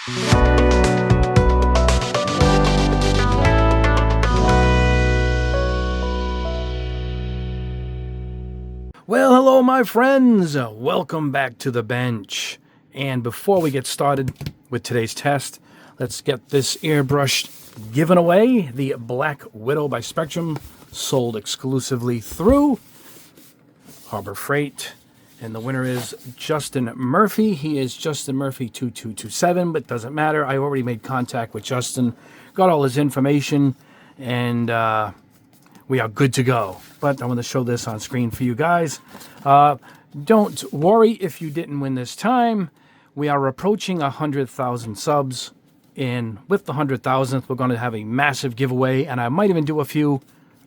Well, hello my friends, welcome back to the bench. And before we get started with today's test, let's get this airbrush given away. The Black Widow by Spectrum, sold exclusively through Harbor Freight. And the winner is Justin Murphy. He is Justin Murphy 2227, but doesn't matter. I already made contact with Justin, got all his information, and we are good to go. But I want to show this on screen for you guys. Don't worry if you didn't win this time. We are approaching 100,000 subs, and with the 100,000th, we're going to have a massive giveaway, and I might even do a few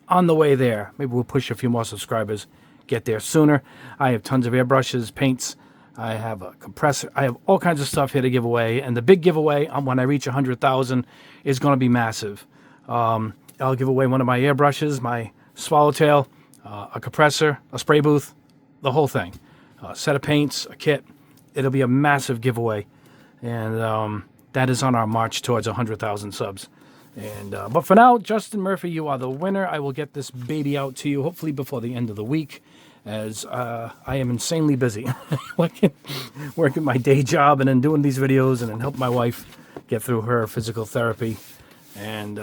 on the way there. Maybe we'll push a few more subscribers, get there sooner. I have tons of airbrushes, paints. I have a compressor. I have all kinds of stuff here to give away, and the big giveaway when I reach 100,000 is going to be massive. I'll give away one of my airbrushes, my Swallowtail, a compressor, a spray booth, the whole thing. A set of paints, a kit. It'll be a massive giveaway. And that is on our march towards 100,000 subs. And but for now, Justin Murphy, you are the winner. I will get this baby out to you hopefully before the end of the week, as I am insanely busy working my day job and then doing these videos and then help my wife get through her physical therapy and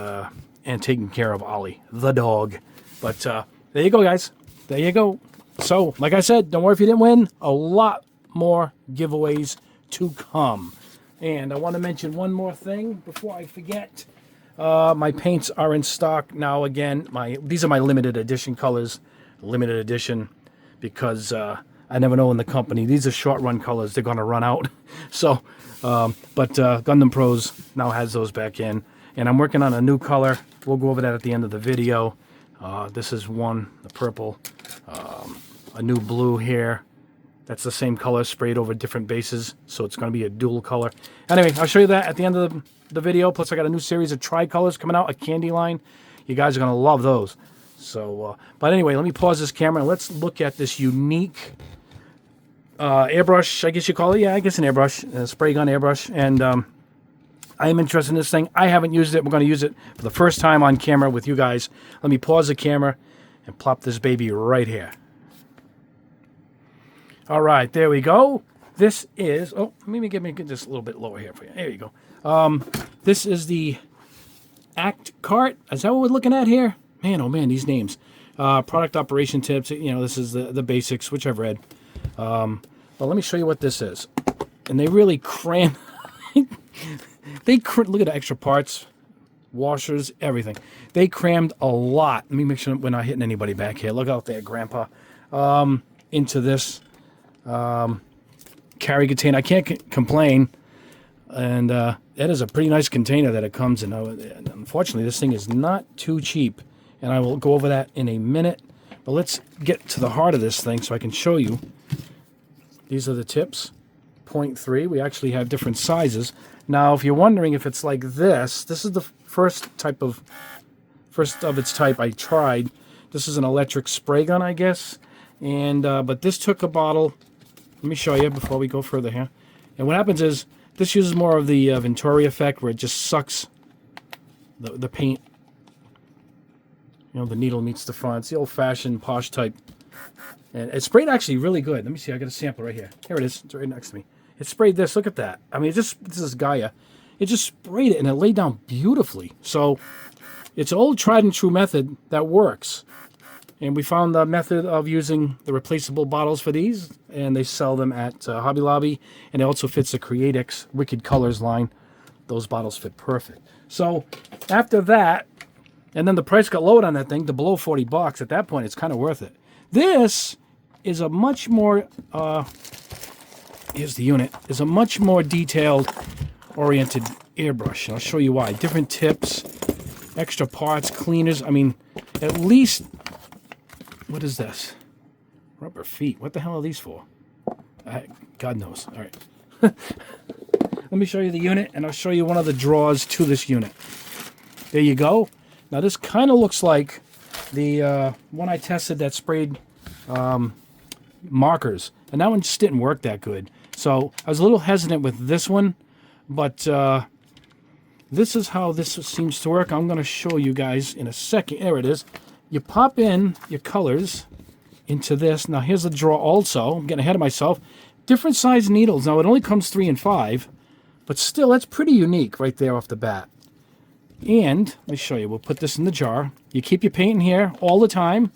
taking care of Ollie, the dog. But there you go, guys. There you go. So, like I said, don't worry if you didn't win. A lot more giveaways to come. And I want to mention one more thing before I forget. My paints are in stock now again. These are my limited edition colors. Limited edition because I never know in the company. These are short run colors. They're going to run out. So, but Gundam Pros now has those back in. And I'm working on a new color. We'll go over that at the end of the video. This is one, the purple. A new blue here. That's the same color sprayed over different bases. So it's going to be a dual color. Anyway, I'll show you that at the end of the video. Plus, I got a new series of tricolors coming out, a candy line. You guys are going to love those. So, but anyway, let me pause this camera and let's look at this unique airbrush, I guess you call it. Yeah, I guess an airbrush, a SprayGun airbrush. And I am interested in this thing. I haven't used it. We're going to use it for the first time on camera with you guys. Let me pause the camera and plop this baby right here. All right, there we go. This is, let me get this a little bit lower here for you. There you go. This is the Act Cart. Is that what we're looking at here? Man, oh man, these names. Product operation tips. You know, this is the basics, which I've read. But let me show you what this is. And they really cram. Look at the extra parts, washers, everything. They crammed a lot. Let me make sure we're not hitting anybody back here. Look out there, Grandpa. Into this carry container. I can't complain. And that is a pretty nice container that it comes in. Unfortunately, this thing is not too cheap. And I will go over that in a minute. But let's get to the heart of this thing so I can show you. These are the tips. 0.3. We actually have different sizes. Now, if you're wondering if it's like this is the first of its type I tried. This is an electric spray gun, I guess. And but this took a bottle. Let me show you before we go further here. And what happens is this uses more of the Venturi effect, where it just sucks the paint. You know, the needle meets the front. It's the old-fashioned posh type. And it sprayed actually really good. Let me see. I got a sample right here. Here it is. It's right next to me. It sprayed this. Look at that. I mean, this is Gaia. It just sprayed it, and it laid down beautifully. So it's an old tried and true method that works. And we found the method of using the replaceable bottles for these, and they sell them at Hobby Lobby, and it also fits the Creatix Wicked Colors line. Those bottles fit perfect. So after that, and then the price got lowered on that thing to below 40 bucks. At that point, it's kind of worth it. This is a much more, here's the unit, is a much more detailed oriented airbrush. And I'll show you why. Different tips, extra parts, cleaners. I mean, at least, what is this? Rubber feet. What the hell are these for? God knows. All right. Let me show you the unit, and I'll show you one of the drawers to this unit. There you go. Now, this kind of looks like the one I tested that sprayed markers, and that one just didn't work that good. So I was a little hesitant with this one, But this is how this seems to work. I'm going to show you guys in a second. There it is. You pop in your colors into this. Now here's the drawer also. I'm getting ahead of myself. Different size needles. Now it only comes 3 and 5, but still that's pretty unique right there off the bat. And let me show you. We'll put this in the jar. You keep your paint in here all the time.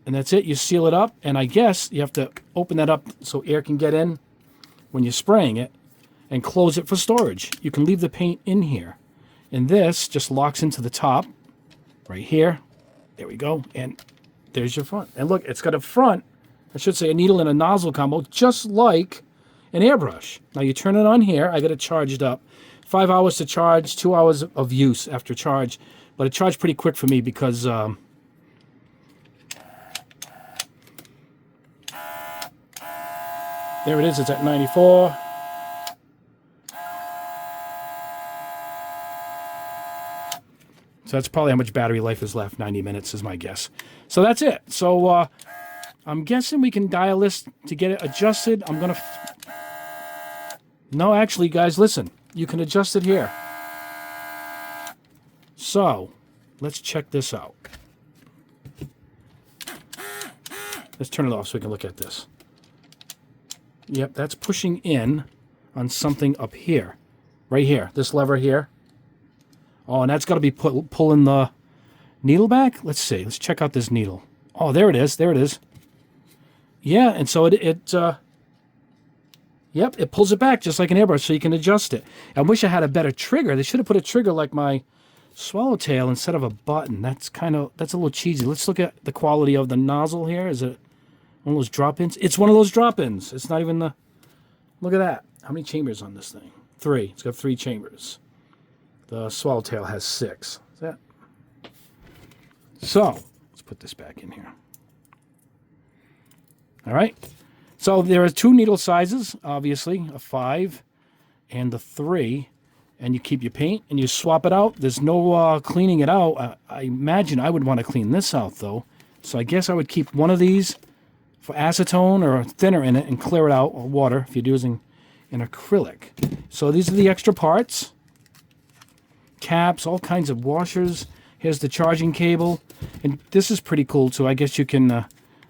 And that's it. You seal it up. And I guess you have to open that up so air can get in when you're spraying it, and close it for storage. You can leave the paint in here. And this just locks into the top right here. There we go. And there's your front. And look, it's got a front, I should say a needle and a nozzle combo, just like an airbrush. Now you turn it on here. I got it charged up. 5 hours to charge, 2 hours of use after charge. But it charged pretty quick for me because there it is. It's at 94. So that's probably how much battery life is left. 90 minutes is my guess. So that's it. So I'm guessing we can dial this to get it adjusted. I'm going to... No, actually, guys, listen. You can adjust it here. So let's check this out. Let's turn it off so we can look at this. Yep, that's pushing in on something up here. Right here. This lever here. Oh, and that's got to be pulling the needle back? Let's see. Let's check out this needle. Oh, there it is. There it is. Yeah, and so yep, it pulls it back just like an airbrush so you can adjust it. I wish I had a better trigger. They should have put a trigger like my Swallowtail instead of a button. That's a little cheesy. Let's look at the quality of the nozzle here. Is it one of those drop-ins? It's one of those drop-ins. It's not even the... Look at that. How many chambers on this thing? 3. It's got 3 chambers. The Swallowtail has 6. Is that? So, let's put this back in here. All right. So there are 2 needle sizes, obviously, a 5 and the 3. And you keep your paint and you swap it out. There's no cleaning it out. I imagine I would want to clean this out, though. So I guess I would keep one of these for acetone or thinner in it and clear it out, or water if you're using an acrylic. So these are the extra parts. Caps, all kinds of washers. Here's the charging cable. And this is pretty cool, too. I guess you can... I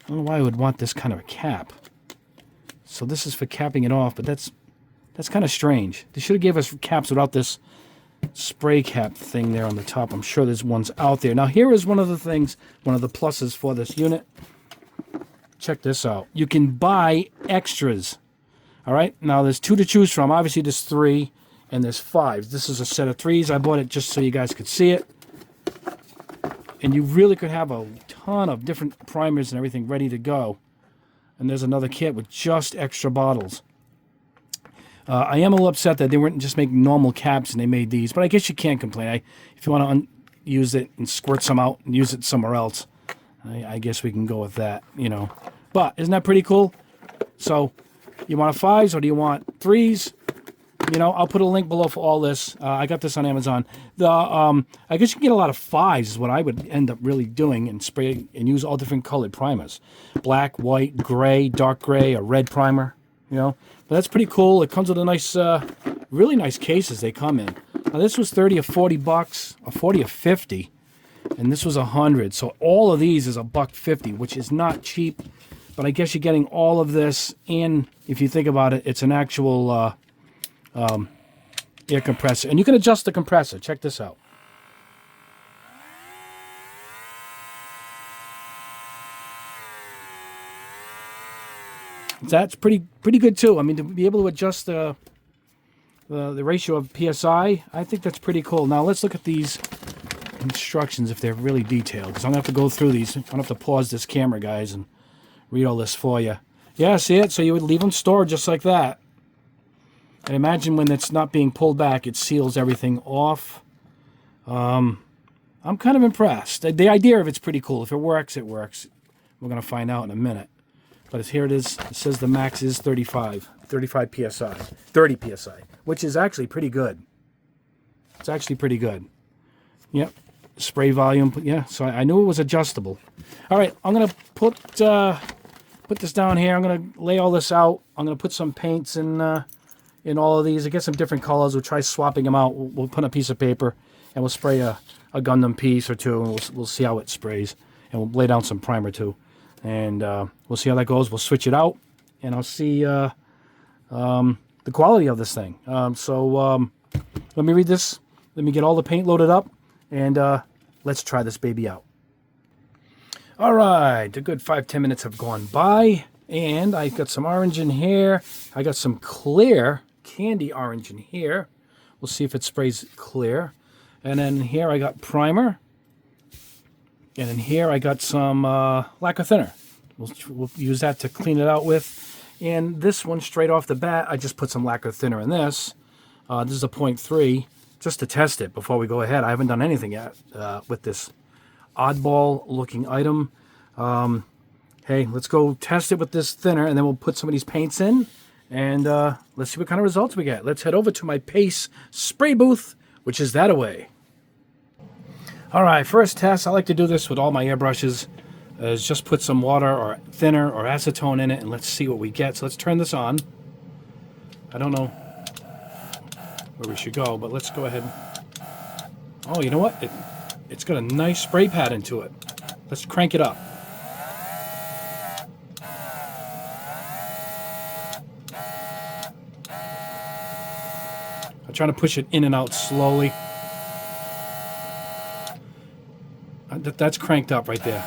don't know why I would want this kind of a cap. So this is for capping it off, but that's kind of strange. They should have gave us caps without this spray cap thing there on the top. I'm sure there's ones out there. Now, here is one of the things, one of the pluses for this unit. Check this out. You can buy extras. All right? Now, there's 2 to choose from. Obviously, there's 3. And there's 5. This is a set of 3s. I bought it just so you guys could see it. And you really could have a ton of different primers and everything ready to go. And there's another kit with just extra bottles. I am a little upset that they weren't just making normal caps and they made these. But I guess you can't complain. If you want to use it and squirt some out and use it somewhere else, I guess we can go with that, you know. But isn't that pretty cool? So you want a 5s or do you want 3s? You know, I'll put a link below for all this. I got this on Amazon. I guess you can get a lot of 5s is what I would end up really doing, and spray and use all different colored primers. Black, white, gray, dark gray, a red primer, you know. But that's pretty cool. It comes with a nice, really nice cases they come in. Now this was 30 or 40 bucks, or 40 or 50, and this was 100. So all of these is $1.50, which is not cheap. But I guess you're getting all of this, and if you think about it, it's an actual... air compressor. And you can adjust the compressor. Check this out. That's pretty good too. I mean, to be able to adjust the ratio of PSI, I think that's pretty cool. Now let's look at these instructions if they're really detailed, because I'm going to have to go through these. I'm going to have to pause this camera, guys, and read all this for you. Yeah, see it? So you would leave them stored just like that. And imagine when it's not being pulled back, it seals everything off. I'm kind of impressed. The idea of it's pretty cool. If it works, it works. We're going to find out in a minute. But here it is. It says the max is 35 PSI, 30 PSI, which is actually pretty good. It's actually pretty good. Yep. Spray volume. Yeah, so I knew it was adjustable. All right, I'm going to put this down here. I'm going to lay all this out. I'm going to put some paints in in all of these. I get some different colors. We'll try swapping them out. We'll put a piece of paper and we'll spray a Gundam piece or two, and we'll see how it sprays. And we'll lay down some primer too. And we'll see how that goes. We'll switch it out, and I'll see the quality of this thing. Let me read this. Let me get all the paint loaded up, and let's try this baby out. All right, a good 5-10 minutes have gone by, and I got some orange in here. I got some clear candy orange in here. We'll see if it sprays clear. And then here I got primer. And in here I got some lacquer thinner. We'll use that to clean it out with. And this one, straight off the bat, I just put some lacquer thinner in this. This is a 0.3, just to test it before we go ahead. I haven't done anything yet with this oddball looking item. Hey, let's go test it with this thinner, and then we'll put some of these paints in, and let's see what kind of results we get. Let's head over to my Pace spray booth, which is that away. All right, first test. I like to do this with all my airbrushes, is just put some water or thinner or acetone in it, and let's see what we get. So let's turn this on. I don't know where we should go, but let's go ahead. Oh, you know what? It's got a nice spray pattern to it. Let's crank it up. I'm trying to push it in and out slowly. That's cranked up right there.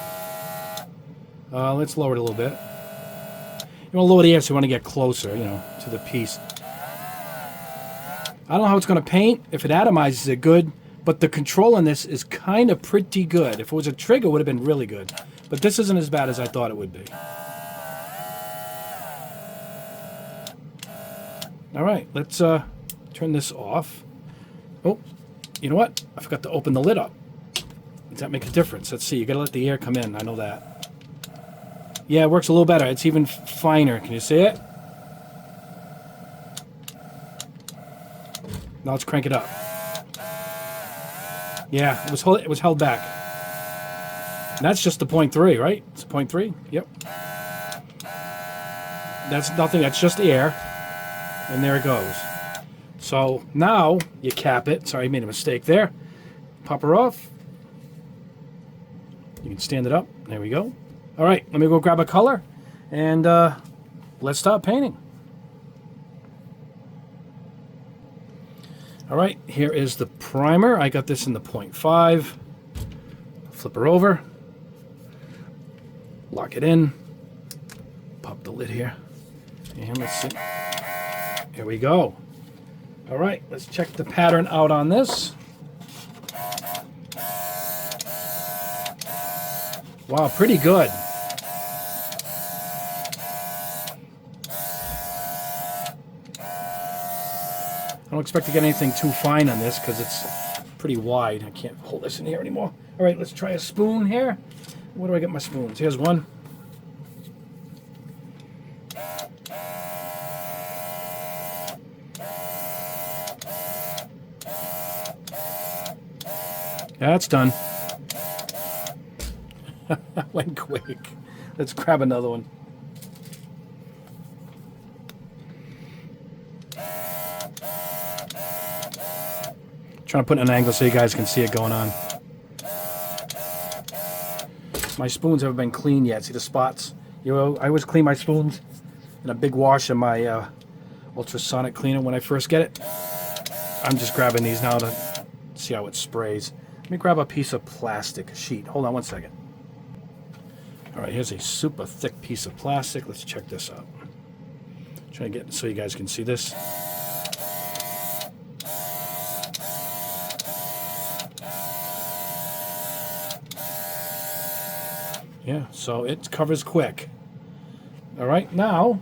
Let's lower it a little bit. You want to lower the air so you want to get closer, to the piece. I don't know how it's going to paint. If it atomizes it, good. But the control on this is kind of pretty good. If it was a trigger, it would have been really good. But this isn't as bad as I thought it would be. All right, let's turn this off. Oh, you know what? I forgot to open the lid up. Does that make a difference? Let's see. You got to let the air come in. I know that. Yeah, it works a little better. It's even finer. Can you see it? Now let's crank it up. Yeah, it was held back. And that's just the 0.3, right? It's a 0.3. Yep. That's nothing. That's just air. And there it goes. So now you cap it. Sorry, I made a mistake there. Pop her off. You can stand it up. There we go. All right, let me go grab a color, and let's start painting. All right, here is the primer. I got this in the 0.5. Flip her over. Lock it in. Pop the lid here. And let's see. Here we go. All right, let's check the pattern out on this. Wow, pretty good. I don't expect to get anything too fine on this because it's pretty wide. I can't hold this in here anymore. All right, let's try a spoon here. Where do I get my spoons? Here's one. That's done. Went quick. Let's grab another one. Trying to put it in an angle so you guys can see it going on. My spoons haven't been cleaned yet. See the spots? I always clean my spoons in a big wash in my ultrasonic cleaner when I first get it. I'm just grabbing these now to see how it sprays. Let me grab a piece of plastic sheet. Hold on one second. All right, here's a super thick piece of plastic. Let's check this out. Try to get so you guys can see this. Yeah, so it covers quick. All right, now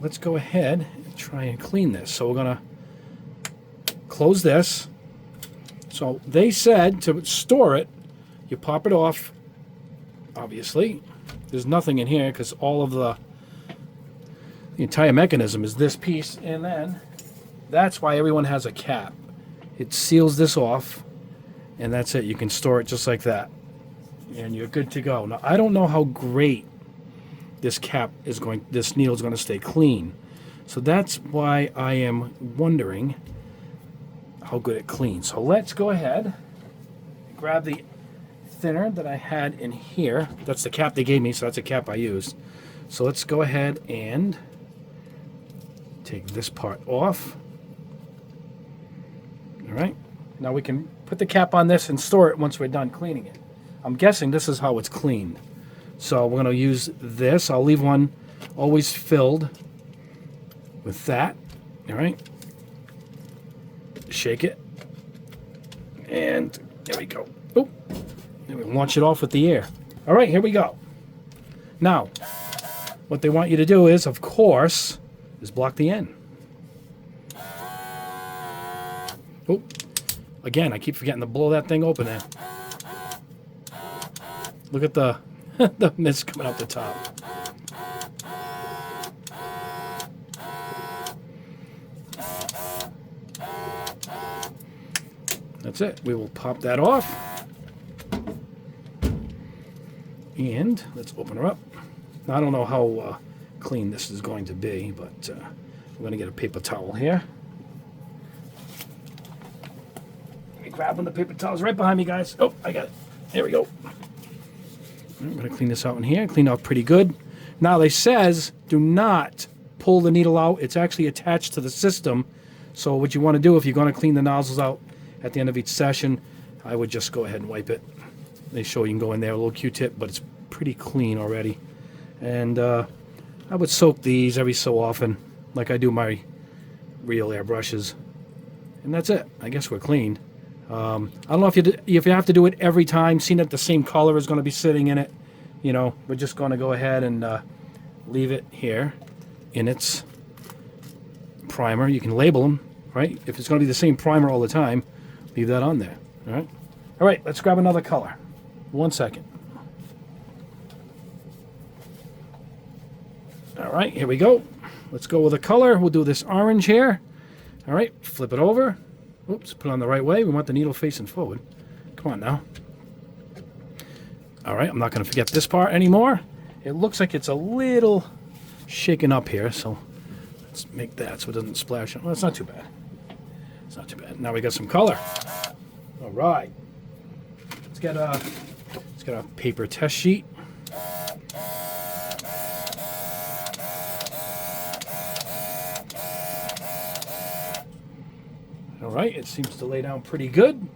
let's go ahead and try and clean this. So we're gonna close this. So they said to store it, you pop it off. Obviously, there's nothing in here because all of the entire mechanism is this piece, and then that's why everyone has a cap. It seals this off, and that's it. You can store it just like that, and you're good to go. Now, I don't know how great this cap is going. This needle is going to stay clean, So that's why I am wondering how good it cleans. So let's go ahead, grab the thinner that I had in here. That's the cap they gave me, so that's a cap I used. So let's go ahead and take this part off. All right. Now we can put the cap on this and store it once we're done cleaning it. I'm guessing this is how it's cleaned. So we're going to use this. I'll leave one always filled with that. All right. Shake it. And there we go. Oh, and we launch it off with the air. All right, here we go. Now, what they want you to do is, of course, is block the end. Oh, again, I keep forgetting to blow that thing open there. Look at the the mist coming out the top. That's it. We will pop that off. And let's open her up. Now, I don't know how clean this is going to be, but we're going to get a paper towel here. Let me grab one of the paper towels right behind me, guys. Oh, I got it. There we go. I'm going to clean this out in here. Clean out pretty good. Now, they says do not pull the needle out. It's actually attached to the system. So what you want to do if you're going to clean the nozzles out at the end of each session, I would just go ahead and wipe it. They show you can go in there, a little Q-tip, but it's pretty clean already. And I would soak these every so often, like I do my real airbrushes. And that's it. I guess we're clean. I don't know if you have to do it every time, seeing that the same color is going to be sitting in it. You know, we're just going to go ahead and leave it here in its primer. You can label them, right? If it's going to be the same primer all the time, leave that on there. All right. All right, let's grab another color. 1 second. All right, here we go. Let's go with a color. We'll do this orange here. All right, flip it over. Oops, put it on the right way. We want the needle facing forward. Come on now. All right, I'm not going to forget this part anymore. It looks like it's a little shaken up here, so let's make that so it doesn't splash. Well, it's not too bad. It's not too bad. Now we got some color. All right. Let's get a paper test sheet. All right, it seems to lay down pretty good.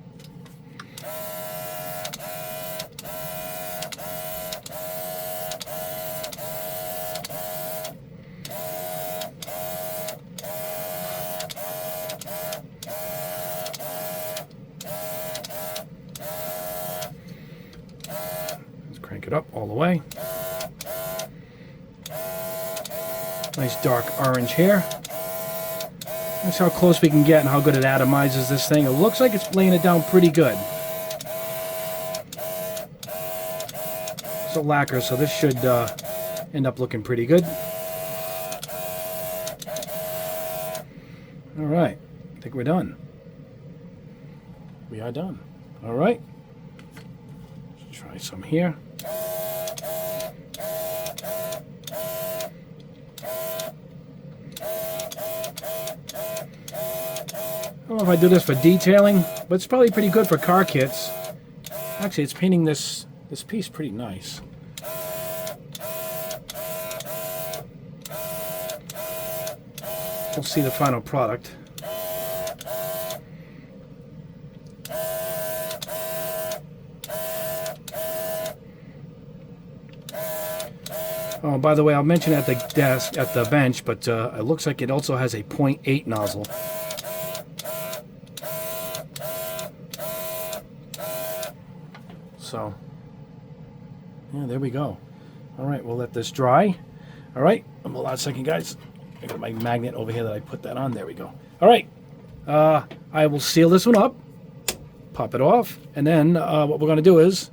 Let's crank it up all the way. Nice dark orange here. That's how close we can get and how good it atomizes this thing. It looks like it's laying it down pretty good. It's a lacquer, so this should end up looking pretty good. All right, I think we're done. We are done. All right. Let's try some here. I don't know if I do this for detailing, but it's probably pretty good for car kits. Actually, it's painting this piece pretty nice. We'll see the final product. Oh, by the way, I'll mention at the desk, at the bench, but it looks like it also has a 0.8 nozzle. So, yeah, there we go. All right, we'll let this dry. All right, hold on a second, guys. I got my magnet over here that I put that on. There we go. All right, I will seal this one up, pop it off, and then what we're going to do is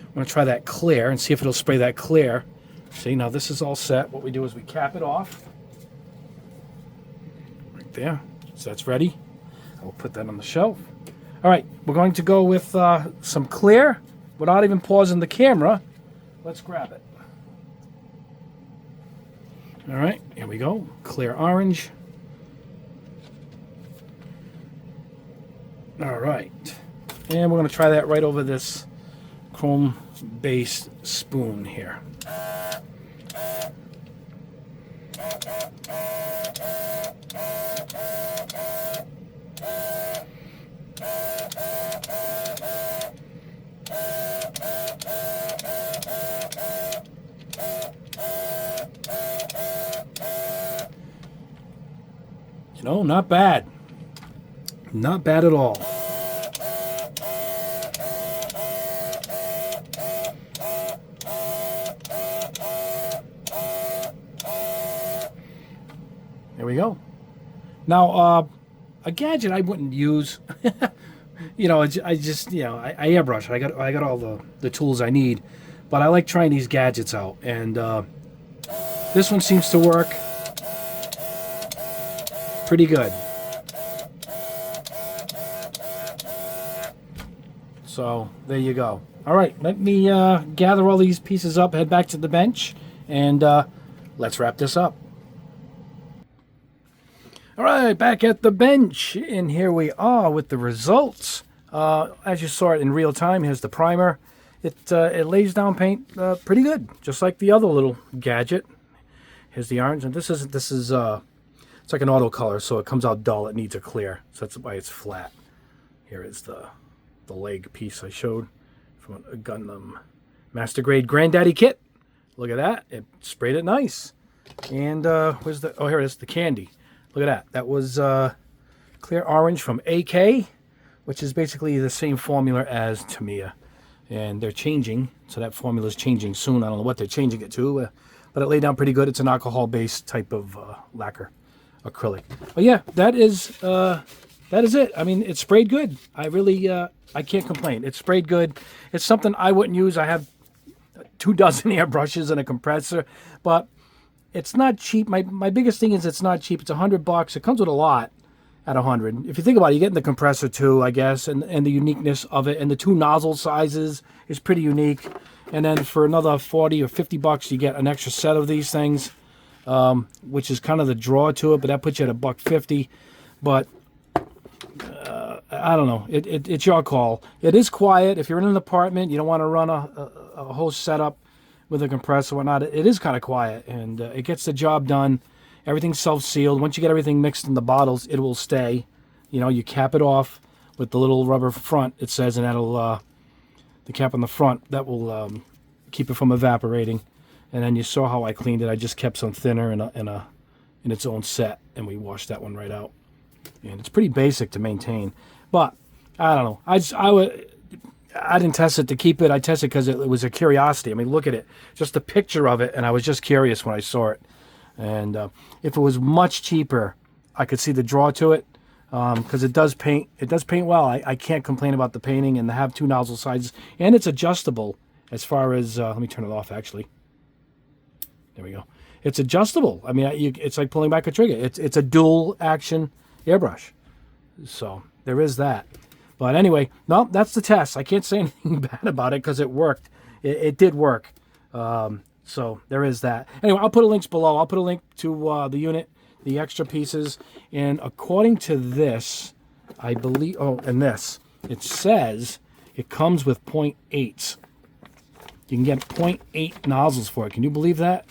we're going to try that clear and see if it'll spray that clear. See, now this is all set. What we do is we cap it off right there. So that's ready. I will put that on the shelf. All right, we're going to go with some clear. Without even pausing the camera, let's grab it. All right, here Here we go, clear orange. All right, and we're going to try that right over this chrome-based spoon here. You know, not bad. Not bad at all. There we go. Now, a gadget I wouldn't use. You know, I just, you know, I airbrush. I got all the tools I need, but I like trying these gadgets out, and this one seems to work pretty good. So there you go. All right, let me gather all these pieces up, head back to the bench, and let's wrap this up. All right, back at the bench, and here we are with the results. As you saw it in real time, here's the primer. It lays down paint pretty good, just like the other little gadget. Here's the orange, and this is it's like an auto color, so it comes out dull. It needs a clear, so that's why it's flat. Here is the leg piece I showed from a Gundam Master Grade Granddaddy kit. Look at that, it sprayed it nice. And where's the? Oh, here it is, the candy. Look at that. That was clear orange from AK, which is basically the same formula as Tamiya. And they're changing, so that formula is changing soon. I don't know what they're changing it to, but it laid down pretty good. It's an alcohol-based type of lacquer, acrylic. But yeah, that is it. I mean, it sprayed good. I really, I can't complain. It sprayed good. It's something I wouldn't use. I have 24 airbrushes and a compressor, but it's not cheap. My biggest thing is it's not cheap. It's $100. It comes with a lot at 100. If you think about it, you're getting the compressor too, I guess, and the uniqueness of it, and the 2 nozzle sizes is pretty unique. And then for another 40 or 50 bucks, you get an extra set of these things, which is kind of the draw to it. But that puts you at $150. But I don't know. It's your call. It is quiet. If you're in an apartment, you don't want to run a whole setup with a compressor or whatnot. It is kind of quiet, and it gets the job done. Everything's self-sealed. Once you get everything mixed in the bottles, it will stay. You know, you cap it off with the little rubber front, it says, and that'll, the cap on the front, that will keep it from evaporating. And then you saw how I cleaned it. I just kept some thinner in its own set, and we washed that one right out. And it's pretty basic to maintain. But, I don't know. I didn't test it to keep it. I tested because it was a curiosity. I mean, look at it. Just a picture of it, and I was just curious when I saw it. And if it was much cheaper, I could see the draw to it, because it does paint. It does paint well. I can't complain about the painting, and they have 2 nozzle sizes, and it's adjustable as far as. Let me turn it off. Actually, there we go. It's adjustable. I mean, it's like pulling back a trigger. It's a dual action airbrush. So there is that. But anyway, no, that's the test. I can't say anything bad about it because it worked. It did work. So there is that. Anyway, I'll put links below. I'll put a link to the unit, the extra pieces. And according to this, I believe, and this, it says it comes with 0.8s. You can get 0.8 nozzles for it. Can you believe that?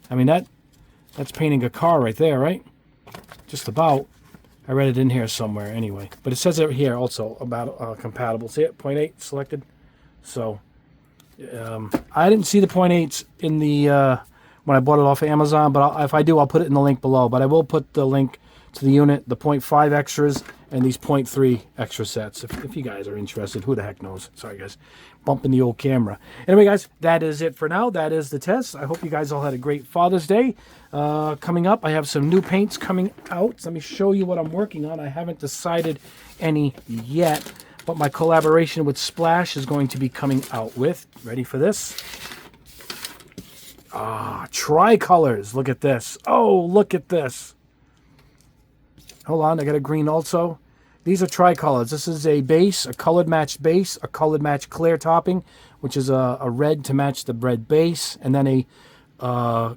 I mean, that's painting a car right there, right? Just about. I read it in here somewhere anyway. But it says it here also about compatible. See it? 0.8 selected. So I didn't see the 0.8s in the when I bought it off of Amazon, but if I do, I'll put it in the link below. But I will put the link to the unit, the 0.5 extras, and these 0.3 extra sets. If you guys are interested, who the heck knows? Sorry, guys. Bumping the old camera. Anyway, guys, that is it for now. That is the test. I hope you guys all had a great Father's Day. Coming up, I have some new paints coming out. Let me show you what I'm working on. I haven't decided any yet, but my collaboration with Splash is going to be coming out with. Ready for this? Tricolors. Look at this. Oh, look at this. Hold on, I got a green also. These are tricolors. This is a base, a colored matched base, a colored matched clear topping, which is a red to match the red base, and then a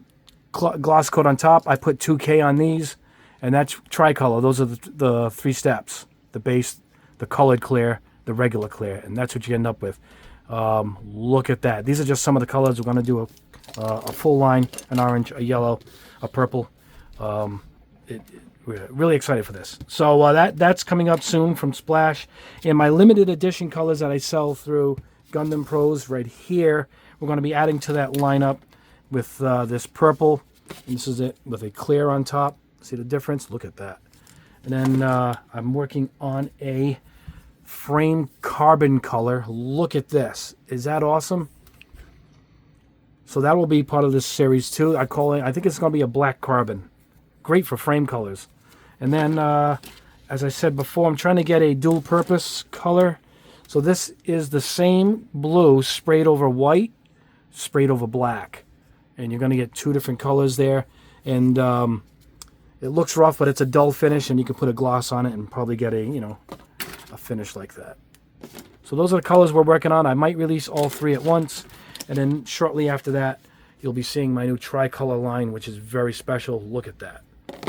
gloss coat on top. I put 2K on these, and that's tricolor. Those are the 3 steps: the base, the colored clear, the regular clear, and that's what you end up with. Look at that. These are just some of the colors. We're going to do a full line: an orange, a yellow, a purple. We're really excited for this. So that's coming up soon from Splash. And my limited edition colors that I sell through Gundam Pros right here, we're going to be adding to that lineup with this purple. And this is it with a clear on top. See the difference? Look at that. And then I'm working on a frame carbon color. Look at this. Is that awesome? So that will be part of this series too. I think it's going to be a black carbon. Great for frame colors. And then, as I said before, I'm trying to get a dual purpose color. So this is the same blue sprayed over white, sprayed over black. And you're going to get 2 different colors there. And it looks rough, but it's a dull finish, and you can put a gloss on it and probably get a finish like that. So those are the colors we're working on. I might release all 3 at once. And then shortly after that, you'll be seeing my new tricolor line, which is very special. Look at that.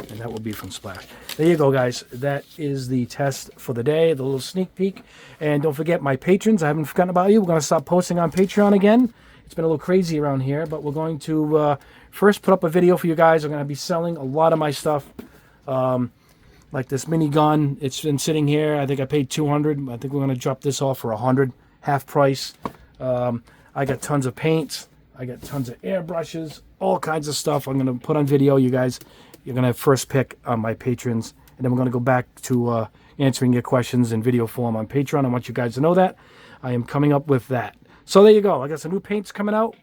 And that will be from Splash. There you go, guys. That is the test for the day, the little sneak peek. And don't forget, my patrons, I haven't forgotten about you. We're going to start posting on Patreon again. It's been a little crazy around here, but we're going to first put up a video for you guys. I'm going to be selling a lot of my stuff, like this mini gun. It's been sitting here. I think I paid $200. I think we're going to drop this off for $100, half price. I got tons of paints. I got tons of airbrushes, all kinds of stuff I'm going to put on video. You guys, you're going to have first pick on my patrons, and then we're going to go back to answering your questions in video form on Patreon. I want you guys to know that. I am coming up with that. So there you go. I got some new paints coming out,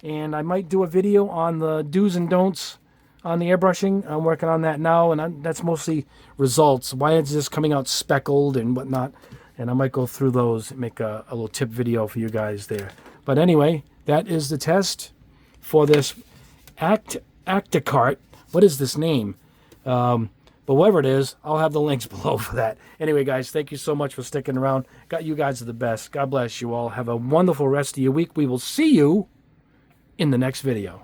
and I might do a video on the do's and don'ts on the airbrushing. I'm working on that now, and that's mostly results. Why is this coming out speckled and whatnot? And I might go through those and make a little tip video for you guys there. But anyway, that is the test for this Acticart. What is this name? But whatever it is, I'll have the links below for that. Anyway, guys, thank you so much for sticking around. Got you guys are the best. God bless you all. Have a wonderful rest of your week. We will see you in the next video.